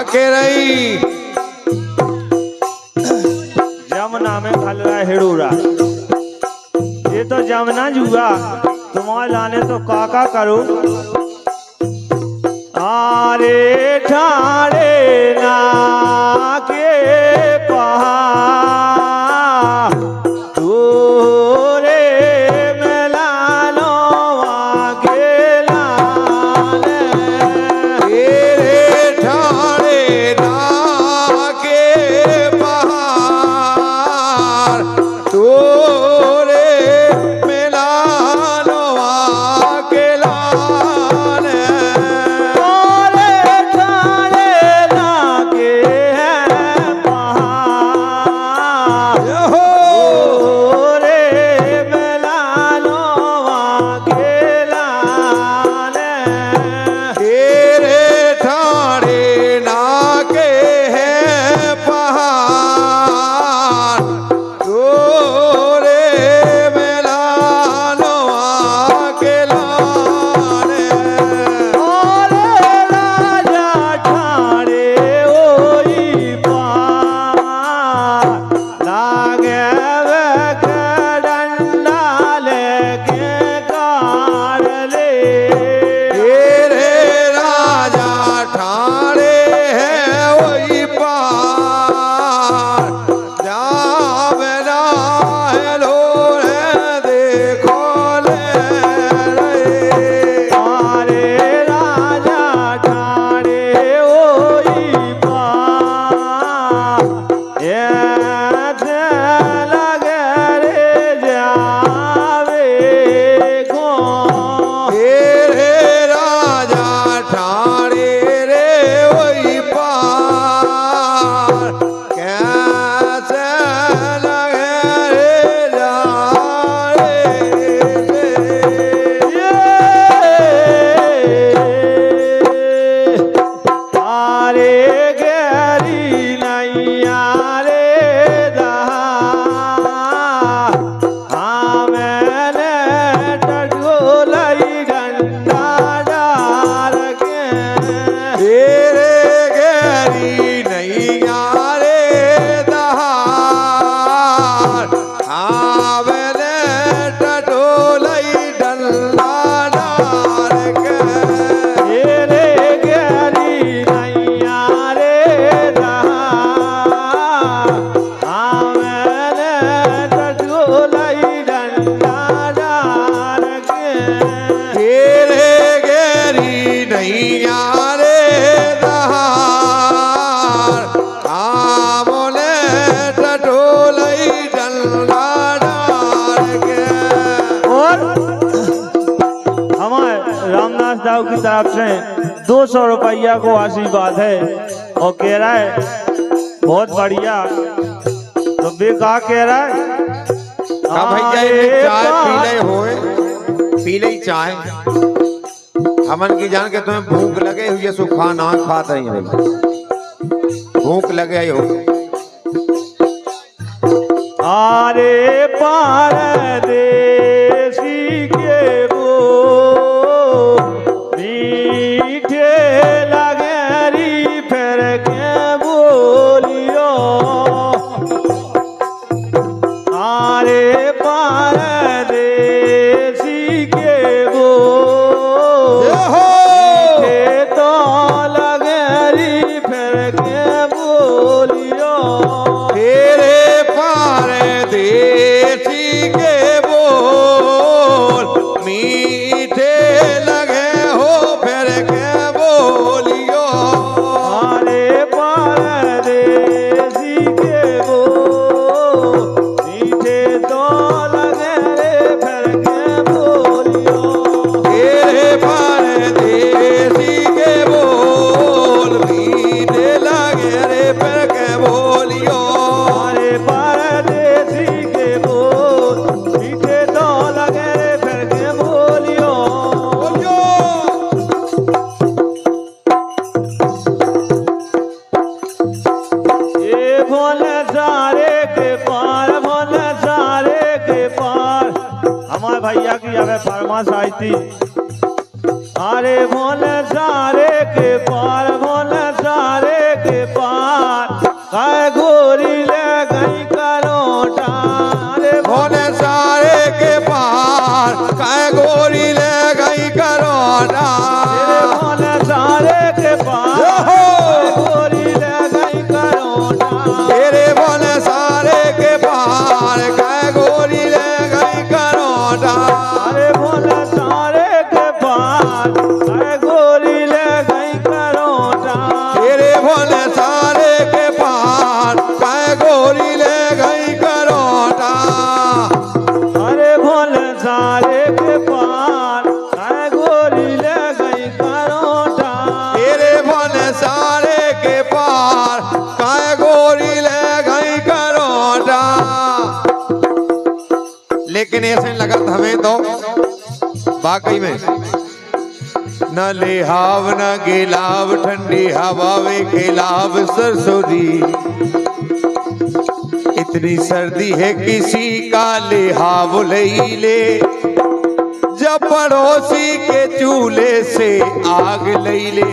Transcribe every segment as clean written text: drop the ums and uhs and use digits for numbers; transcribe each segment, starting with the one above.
के रही जमुना में खल रहा है हेड़ूरा। ये तो जमुना जुआ तुम्हारे लाने तो काका करो। आरे ठाड़े ना के पहाड़ तोरे मेलानो आगे लाने। तेरे ठाणे ना के पहाड़ तोरे मिलानो आके लाने। तोरे ठाड़े लागे हैं पहाड़ यहो तोरे मेलानो आगे लाने। तेरे ठाणे ना के हैं पहाड़ तोरे मिलानो आके लाने। ओरे राजा ठाड़े ओई पार लागे वेक डंडा लेके कार ले। तेरे राजा ठाणे हैं वही पार जावे ना है लोर देखो ले रहे। तारे राजा ठाड़े ओई पार ये लगे रे जावे गो। तेरे राजा ठाणे रे वही पार कैसे लगे रे जाने से। तारे गहरी नैया रे मैंने टटोलई डंडा डाल के। तेरे गहरी नैया रे दहार आवेले टटोलई डल्ला डाल के। तेरे गहरी नैया रे मैंने टटोलई डंडा डाल के। तेरे गहरी नैया रे दहार आमोले टटोलई डल्ला डाल के। और हमारे रामदास दाऊ की तरफ से 200 रुपया को आशीर्वाद है और कह रहा है बहुत बढ़िया। तो बेका कह रहा है हाँ भैया ये चाय पी ले होए पी ले चाय हमन की जान के तुम्हें भूख लगे हुई है सुखा ना खाते हैं भाई भूख लगे हो। आरे पारदेसी के वो मीठे लगेरी फिर के बोलियो। आरे पारदेसी के वो मीठे तो लगेरी फिर के बोलियो। तेरे पारे देसी के बोल मीठे लगे हो फिर के बोलियो। आरे परदेसी के वो मीठे तो लगे रे फिर के बोलियो। तेरे पारे देसी के बोल मीठे लगे रे फिर के बोलियो। आरे परदेसी के वो मीठे तो लगे रे फिर के बोलियो। बोलियो। ये भोले सारे के पार भोले सारे के पार हमारे भैया की अगर फरमाश आई थी। अरे भोले सारे के पार भोले सारे तेरे भोले सारे के पार गोरी ले गई करोटा। तेरे भोले सारे के पार कै गोरी ले गई करोटा। अरे भोले सारे के पार कै गोरी ले गई करोटा। तेरे भोले सारे के पार कै गोरी ले गई करोटा। अरे भोले सारे के पार कै गोरी ले गई करोटा। तेरे भोले सारे के पार कै गोरी ले गई करोटा। लेकिन ऐसे लगा था हमें तो वाकई में न लेहाव न गिलाव ठंडी हवा में खिलाव सरसोरी। इतनी सर्दी है किसी का लेहाव ले ले जब पड़ोसी के चूल्हे से आग ले ले।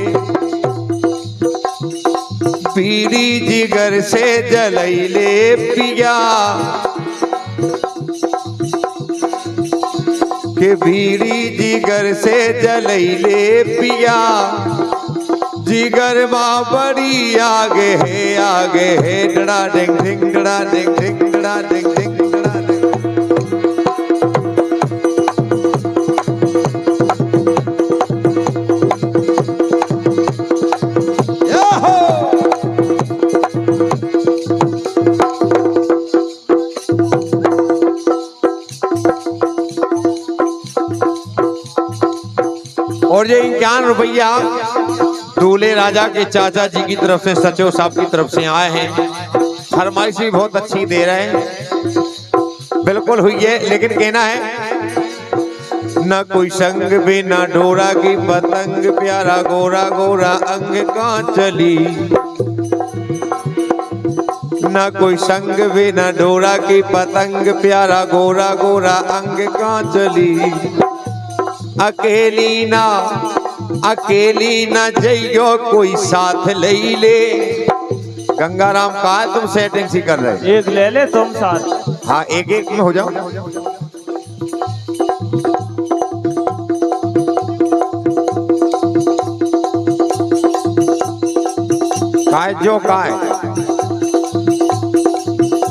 पीड़ी जिगर से जलैले पिया के बीड़ी जिगर से जलैले पिया। जिगर माँ बड़ी आगे है डड़ा डिंग डिंग डड़ा डिंग डिंग डड़ा डिंग डिंग डड़ा डिंग। और ये 51 रुपया दूल्हे राजा के चाचा जी की तरफ से सचिव साहब की तरफ से आए हैं। फरमाइश भी बहुत अच्छी दे रहे हैं, बिल्कुल हुई है। लेकिन कहना है न कोई संग भी न डोरा की पतंग प्यारा गोरा गोरा अंग कहाँ चली। न कोई संग भी न डोरा की पतंग प्यारा गोरा गोरा अंग कहाँ चली। अकेली ना जइयो कोई साथ ले ले। गंगाराम कहा है तुम सेटिंग सी कर रहे। एक ले ले तुम साथ। हाँ एक एक में हो जाओ। काय जो काय।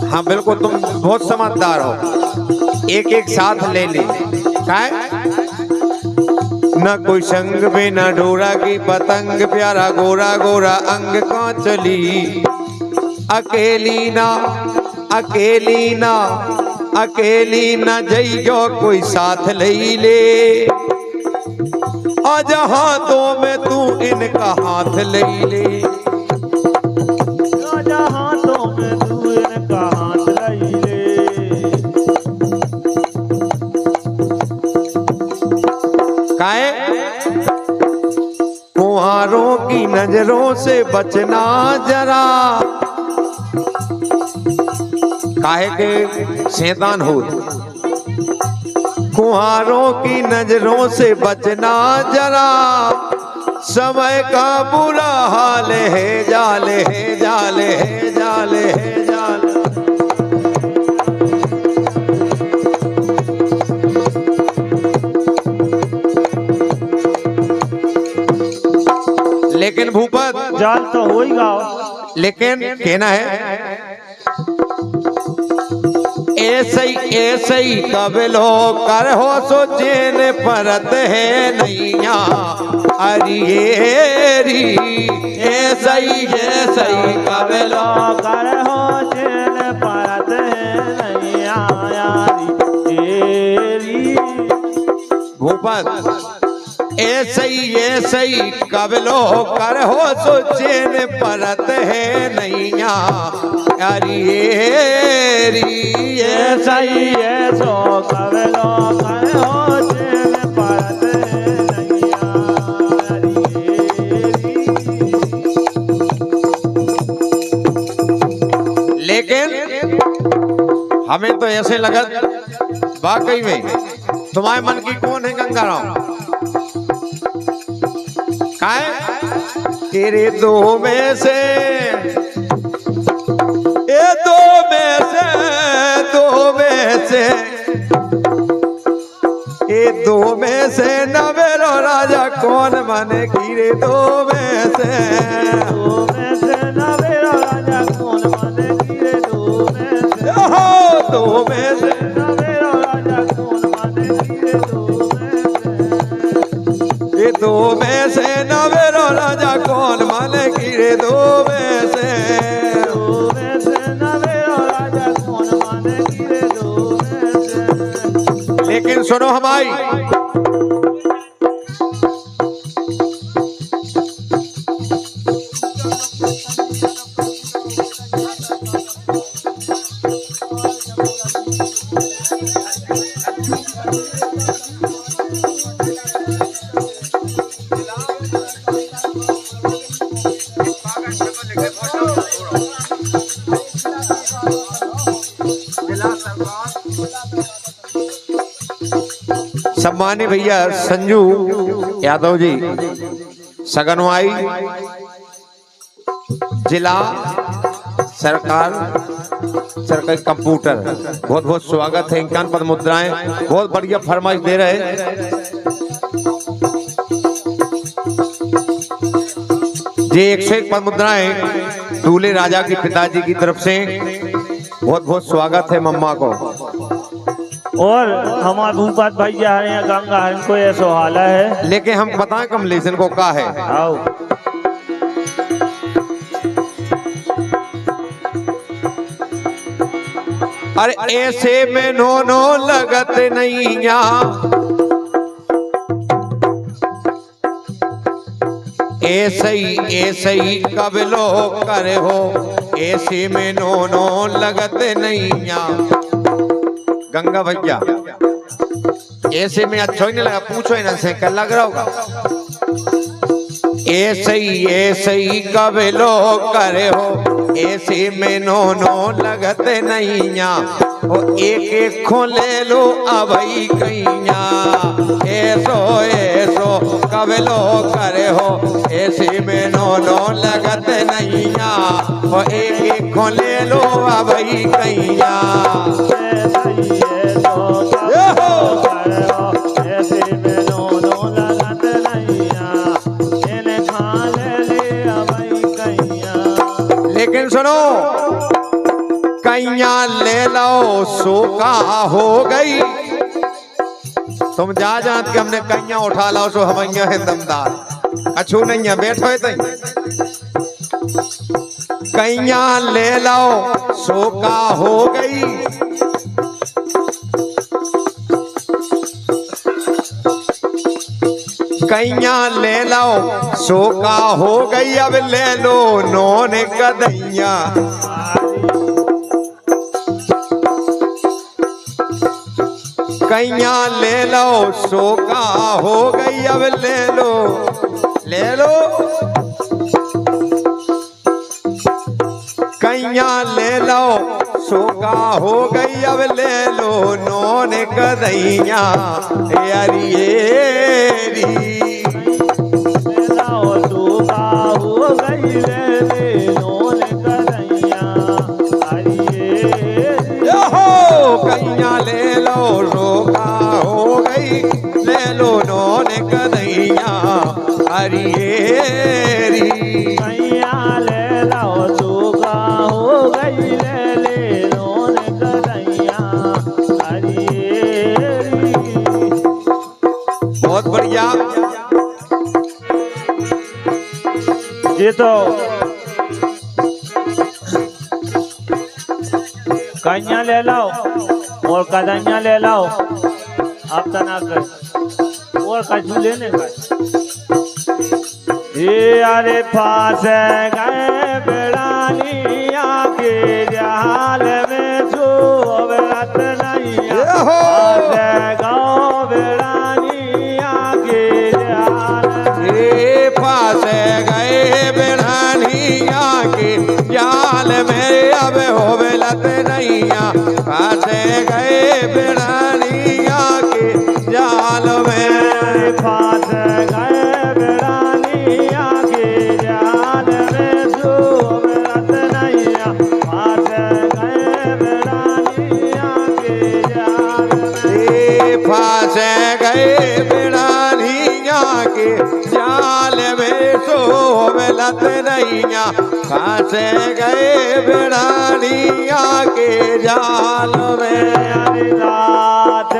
हाँ बिल्कुल तुम बहुत समझदार हो। एक एक साथ ले ले। काय न कोई संग में न डोरा की पतंग प्यारा गोरा गोरा अंग कहाँ चली। अकेली ना जइयो कोई साथ ले ले। आज हाथों में तू इनका हाथ ले ले। हाथों में तू इनका हाथ ले ले। काहे कुहारों की नजरों से बचना जरा। काहे के शैतान हो। कुहारों की नजरों से बचना जरा। समय का बुरा हाल है जाले है जाले है जाले है जाले। लेकिन भूपत जाल तो हो ही गाओ। लेकिन कहना है ऐसे ही कबलो कर हो सो चैन परत है नैया। अरियेरी ऐसे ही कबलो कर हो चैन परत है नैया तेरी। भूपत ऐसे ही कबलो कर हो सो चैन परत है नैया। अरियेरी ऐसा ही ऐसो कबलो कर हो चैन परत है नैया तेरी। लेकिन हमें तो ऐसे लगा वाकई में तुम्हारे मन की कौन है गंगाराम। तेरे दो में से दो में से नवेरो राजा कौन माने की रे दो में से नवेरो राजा कौन माने की रे दो में से दो में से नवेरो राजा कौन माने की रे दो में से ये दो में से नवेरो राजा कौन माने की रे दो में से नवेरो राजा कौन माने की रे दो में से। लेकिन सुनो हमारी सम्मानित भैया संजू यादव जी सगनवाई जिला सरकारी कंप्यूटर बहुत बहुत स्वागत है। इनकान पद मुद्राएं बहुत बढ़िया फरमाइश दे रहे हैं। ये 101 पद मुद्राएं दूल्हे राजा के पिताजी की तरफ से बहुत बहुत स्वागत है मम्मा को। और हमारे भूपत भैया है गंगा है इनको ये सवाल है लेकिन हम बताएं कमलेशन को क्या है। आओ अरे ऐसे में नो लगत नहीं ऐसे ही कब लो करे हो ऐसे में नो लगत नहीं गंगा भैया ऐसे में अच्छा ही नहीं लगा पूछो इनसे क्या लग रहा होगा। ऐसे ही कब लो करे हो ऐसे में नो लगते नहीं ओ एक एक खो ले लो अभई कैया ऐसो कब लो करे हो ऐसे में नो लगते नहीं ओ एक एक खो ले लो अभई कैया लेकिन सुनो कैया ले लो सोका हो गई तुम जा के हमने कैया उठा लो सो हमैया है दमदार अच्छू नहीं है बैठो है तई कैया ले लो सोका हो गई कैया ले लो सोका हो गई अब ले लो नोन कदैया कैया ले लो सोका हो गई अब ले लो कैया ले लो सोका हो गई अब ले लो नोन कदैया यारी कैया ले लो रोका हो गई ले लो नोन कदैया हरियेरी कैया ले लो रोका हो गई ले नोन कदैया हरियेरी। बहुत बढ़िया ये तो कैया ले लो और कदैया ले लो आप तना कर और कछु लेने का ये अरे पास गए बेड़ानिया के जाल में छो रत नहीं गाँव बेड़ानिया के जाल ये पास गए बेड़ानिया के जाल में अब हो बेलत नहीं पास गए बेड़ानिया के जाल में पास गए बेड़ानिया के जाल में छो रत नहीं पास गए बेड़ानिया के जाल फांस गए जाल में सोवलत नैया फंसे गए बिड़ानिया के जाल में। यारी रात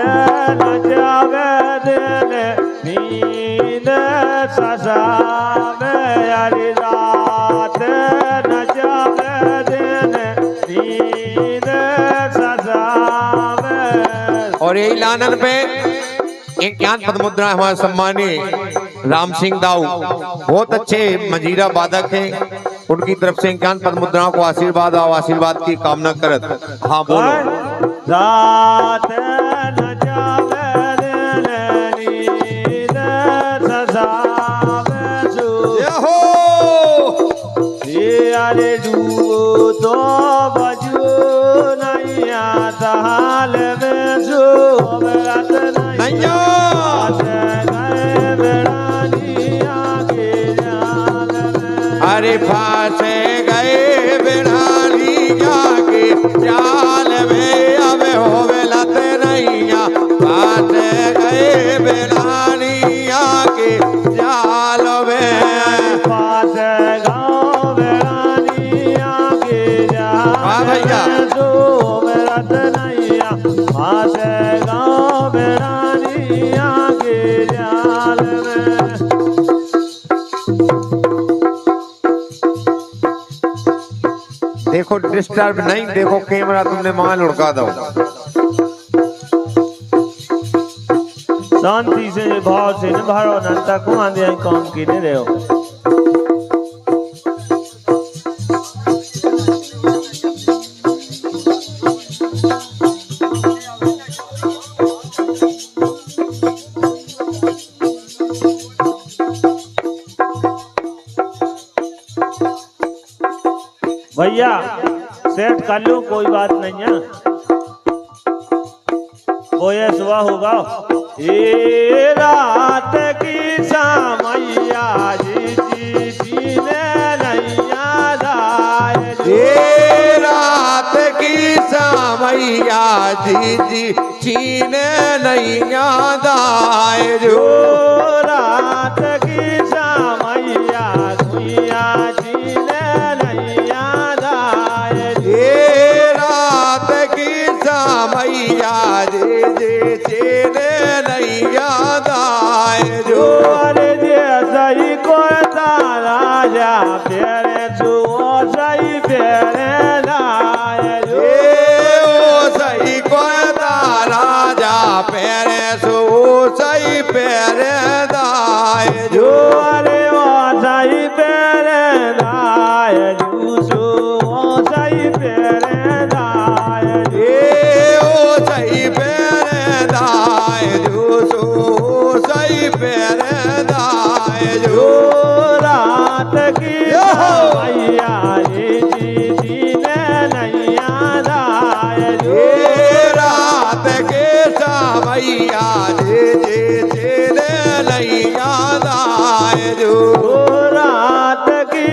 न जावे दिन नींद ससावे, यारी रात न जावे दिन नींद ससावे। और यही लानन पे एक ज्ञान पद मुद्रा हमारे सम्मानीय राम सिंह दाऊ बहुत अच्छे मंजीरा वादक हैं, उनकी तरफ से ज्ञान पद मुद्राओं को आशीर्वाद और आशीर्वाद की कामना करत। हाँ बोलो। रात न जावे दिन नींद ससावे सो, यारे डूबो तो बजो नैया ताल में सोवलत नैया अरे फांसे गए बिड़ानिया के जाल में अब होवलत नैया फांसे गए बिड़ानिया के जाल में। फांसे गाँव बिड़ानिया के हाँ जाल भैया। में सोवलत नैया फांसे गाँव बिड़ानिया के जाल में। देखो डिस्टर्ब नहीं, देखो कैमरा तुमने माल उड़का दो। शांति से भाव से निभारो नंता को आंदे काम की नहीं रहे हो। भैया सेट कर लो, कोई बात नहीं है, वो ये सुबह होगा। ये रात की सामैया जी जी जी ने नैया दाए, ये रात की सामैया जी जी चीने नैया दाए जो। रात की सामैया गुइया जी ने नैया दाए, ये रात की सामैया जी जी चीने नैया दाए जो। अरे जे सही को राजा फेरे छुओ सही फेरे दाए जो। ओ सही कोता राजा पेरे सो सही पेरे दाए जो। अरे ओ सही फेरे दाए जूसो ओ सही फेरे दाए ए ओ सही पेरे दाए जो सो सही पेरे दाए जो। रात की भैया जी जी ने नैया दाए जो। ए रात के सामैया जे जे चेले नैया दाए जो। रात की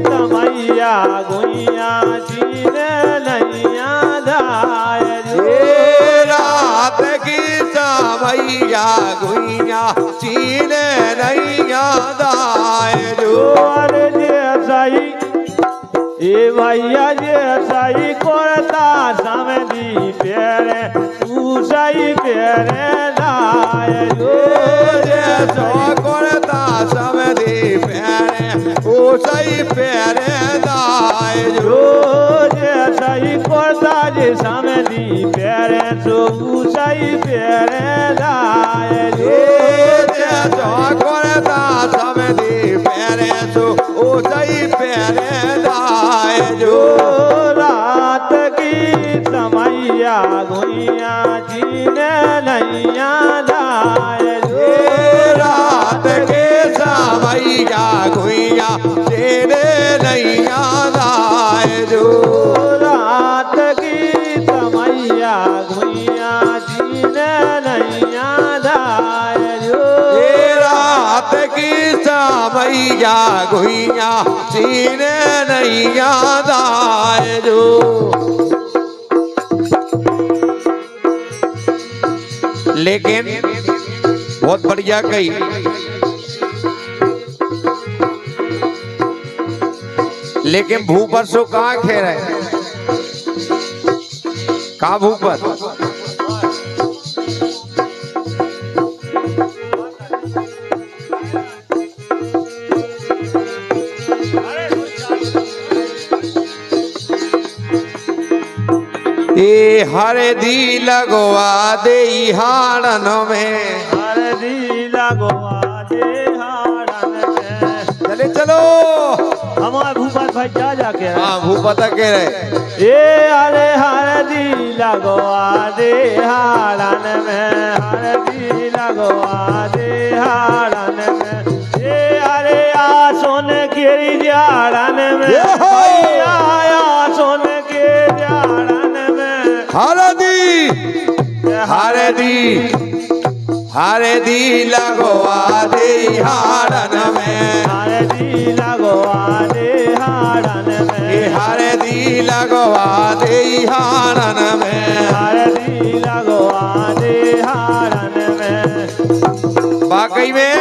तमैया गुइया जी ने नैया दाए जो। ए रात की सामैया गुइया चीने नैया दाए जो। अरे जे सही ए भैया जे सही करता समझी पेरे तू सही पेरे दाए जो। सो करता समझी पेरे ओ सही पेरे दाए जो। जे सही करता जे समझी पेरे सो सही पेरे दाए जो। सो करता समझी पेरे सो ओ सही पेरे दाए जो। रात की समैया गुइया जी ने नैया दाए जो। रात के सामैया गुइया तेरे नैया दाए जो। रात की समैया गुइया जी ने नैया दाए जो। रात की सामैया गुइया चीने नैया दाए जो। लेकिन बहुत बढ़िया कही लेकिन भूपत सो कहाँ खेर है, कहा भूपत? ए हरदी लगवा दे हाड़न में, हरदी लगवा दे हाड़न में। चले चलो हमारे भूपत भाई क्या जाके है? हाँ भूपत के रहे। ए अरे हरदी लगवा दे हाड़न में, हरदी लगवा दे हाड़न में। ए अरे आ सोन केरी जाड़न में, आया सोन के जाड़न में। हरदी हरदी हरदी लगवा दे हाड़न में, हरदी लगवा दे हाड़न में। हरदी लगवा दे हाड़न में, हरदी लगवा दे हाड़न में। वाकई में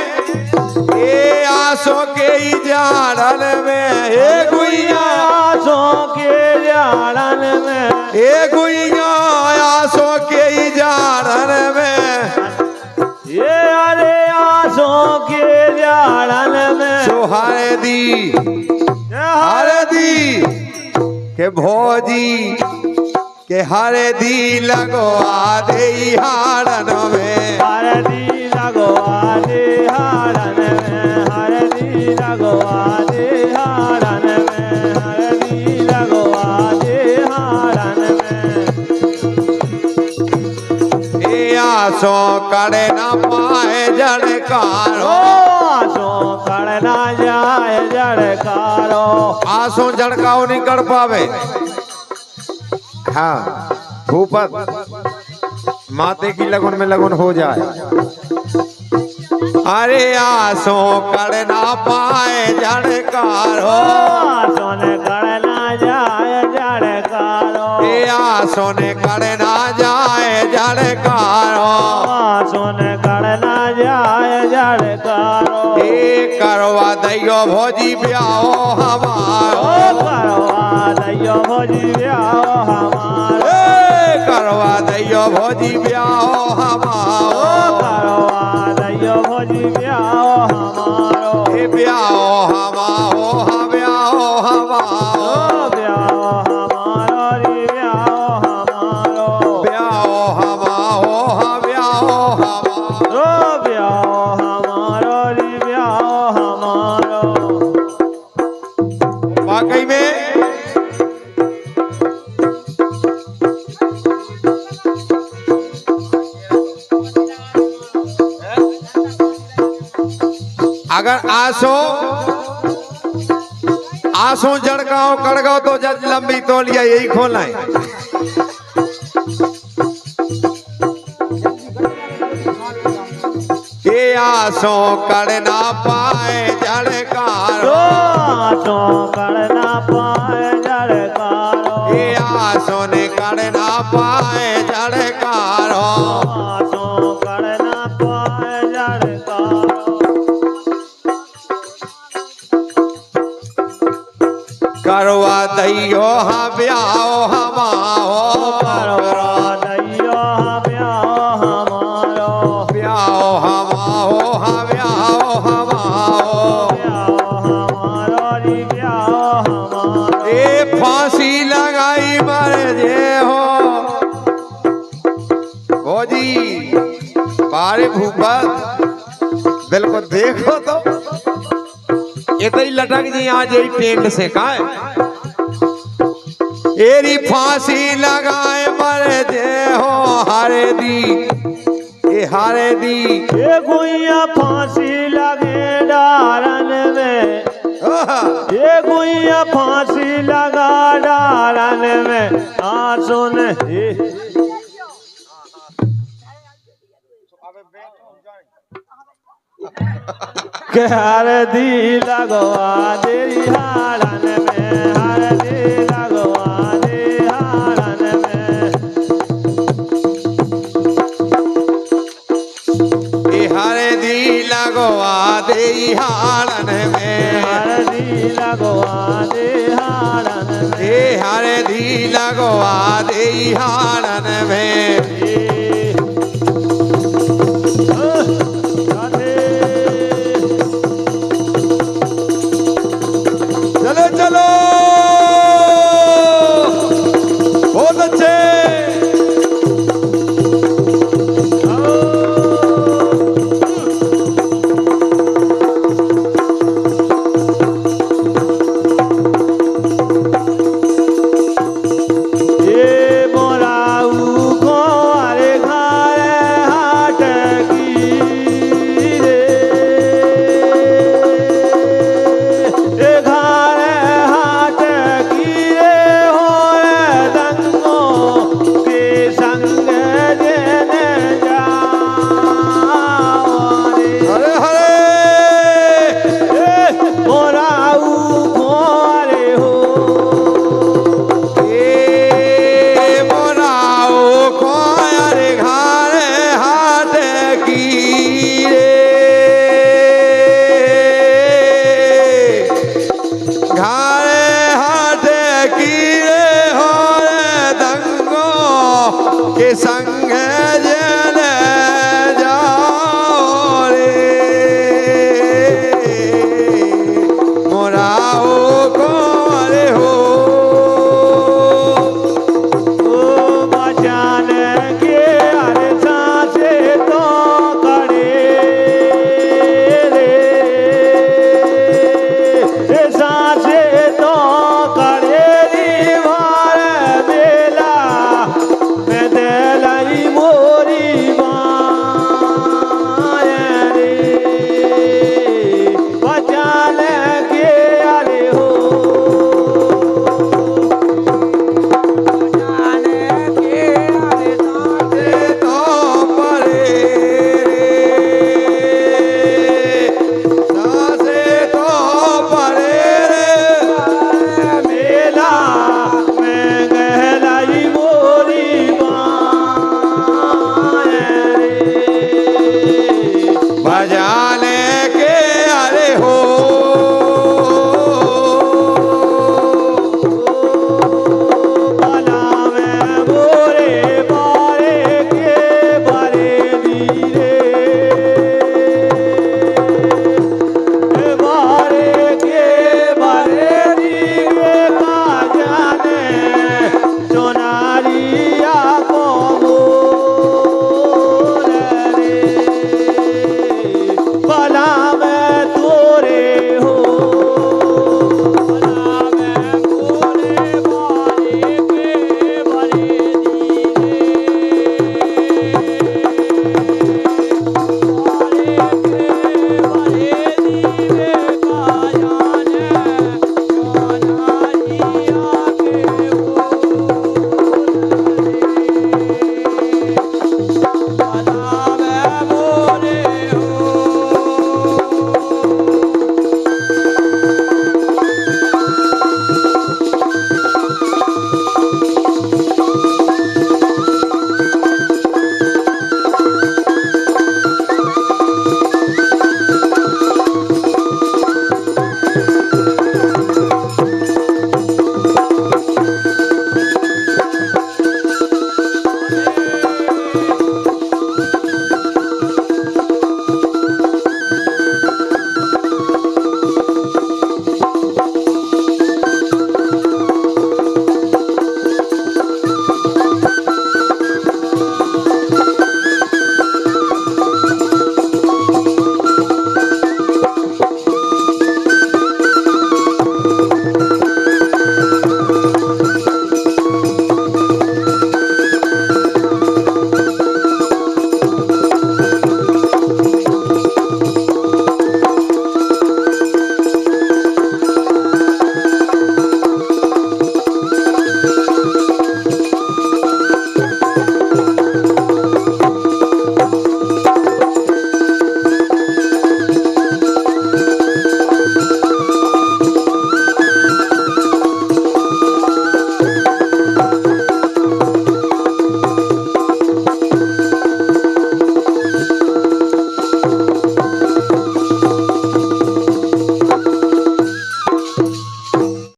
ए आसो के जाड़न में, ए गुइया आसों के जाड़न में, ए गुइया आसो के जाड़न में। ये अरे आसों के जाड़न में। सो हरदी हरदी के भोजी के हरदी लगवा दे हाड़न में, हरदी लगवा दे हाड़न में, हरदी लगवा दे हाड़न में, हरदी लगवा दे हाड़न में। ए आसो करे न पाए जड़कारो, आसों करना जाए जड़कारो। आसो जड़काओ नहीं कर पावे। हाँ भूपत माते की लगन में लगन हो जाए। अरे आसो करना पाए जड़कारो, आसों करना जाए जड़कारो। ए आसो ने करना जाए जड़कारो, आसों करना जाए जड़कारो। ए करवा दैयो भोजी ब्याहो हमारो, करवा दैयो भोजी ब्याहो हमारो। ए करवा दैयो भोजी ब्याहो हमारो, करवा दैयो भोजी ब्याहो हमारो। ए ब्याहो हमारो, हा ब्याहो हमारो, ब्याहो हमारो रे ब्याहो हमारो। ब्याहो हमारो, हा ब्याहो हमारो। ब्याहो हमारो रे ब्याहो हमारो। वाकई में अगर आसो आसो जड़काओ कड़गाओ तो जज लंबी तौलिया यही खोला है। ये आसो करना पाए जड़कारो, आसों करना पाए जड़कारो। ये आसो ने करना पाए जड़कारो। आसों करना पाए जड़कारो। करवा दैयो हा ब्याहो हमारो, करवा दैयो ब्याहो हमारो। ब्याहो हमारो, हा ब्याहो हमारो। ब्याहो हमारो रे ब्याहो हमारो। ए फांसी लगाई मर जे हो भोजी बारे भूपत बिल्कुल देखो तो इतनी लटक जी आज यही टेंट से का है। एरी फांसी लगाए मर जे हो हरदी, ए हरदी ये गुइया फांसी लगे डारन में। ये गुइया फांसी लगा डारन में। आ सुन के हरदी लगवा दे हाड़न में, हरदी लगवा दे हाड़न में। ए हरदी लगवा दे हाड़न में, हरदी लगवा दे लगवा दे हाड़न में